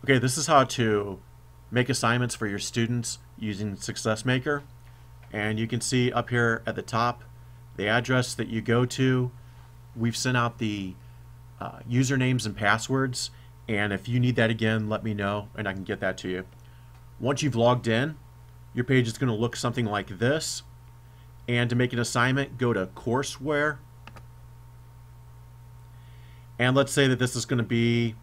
Okay, this is how to make assignments for your students using SuccessMaker. And you can see up here at the top the address that you go to. We've sent out the usernames and passwords, and if you need that again, let me know and I can get that to you. Once you've logged in, your page is going to look something like this. And to make an assignment, go to courseware. And let's say that this is going to be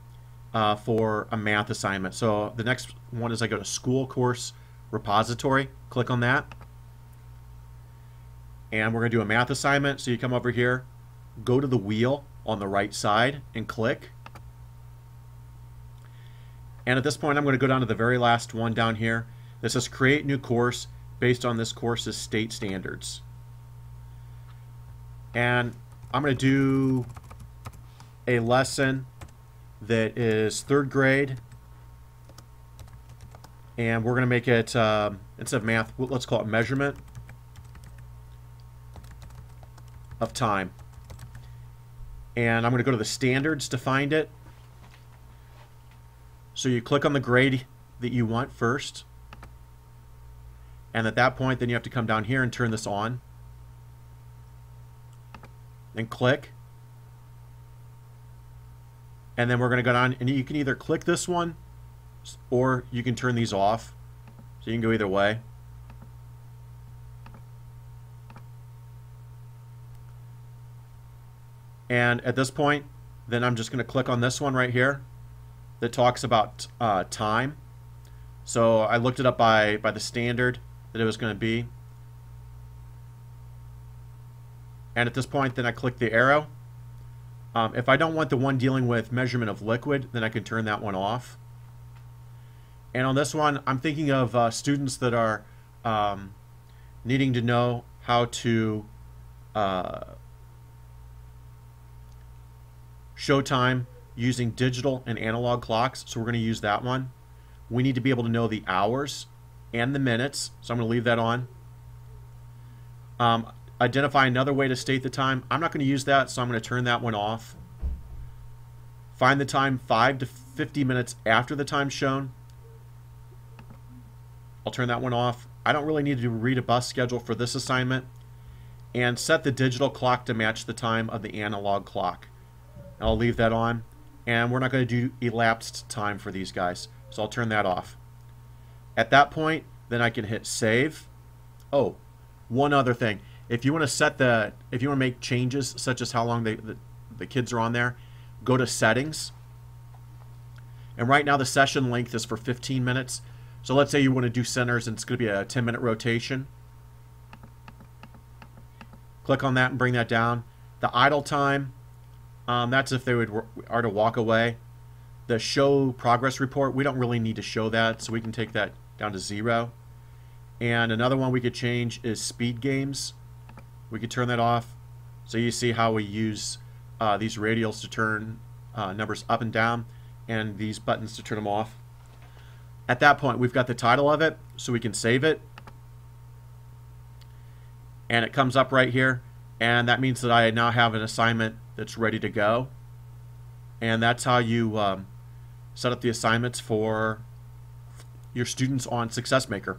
for a math assignment. So the next one is I go to school course repository, click on that. And we're going to do a math assignment. So you come over here, go to the wheel on the right side and click. And at this point, I'm going to go down to the very last one down here. This says create new course based on this course's state standards. And I'm going to do a lesson that is 3rd grade. And we're going to make it, instead of math, let's call it measurement of time. And I'm going to go to the standards to find it. So you click on the grade that you want first. And at that point, then you have to come down here and turn this on. Then click. And then we're going to go down, and you can either click this one or you can turn these off. So you can go either way. And at this point, then I'm just going to click on this one right here that talks about time. So I looked it up by the standard that it was going to be. And at this point, then I click the arrow. If I don't want the one dealing with measurement of liquid, then I can turn that one off. And on this one, I'm thinking of students that are needing to know how to show time using digital and analog clocks. So we're going to use that one. We need to be able to know the hours and the minutes. So I'm going to leave that on. Identify another way to state the time. I'm not going to use that, so I'm going to turn that one off. Find the time 5 to 50 minutes after the time shown. I'll turn that one off. I don't really need to read a bus schedule for this assignment. And set the digital clock to match the time of the analog clock. I'll leave that on. And we're not going to do elapsed time for these guys, so I'll turn that off. At that point, then I can hit save. Oh, one other thing. If you want to set if you want to make changes, such as how long the kids are on there, go to settings. And right now the session length is for 15 minutes. So let's say you want to do centers and it's going to be a 10-minute rotation. Click on that and bring that down. The idle time, that's if they are to walk away. The show progress report, we don't really need to show that, so we can take that down to 0. And another one we could change is speed games. We could turn that off. So you see how we use these radials to turn numbers up and down, and these buttons to turn them off. At that point, we've got the title of it, so we can save it. And it comes up right here, and that means that I now have an assignment that's ready to go. And that's how you set up the assignments for your students on SuccessMaker.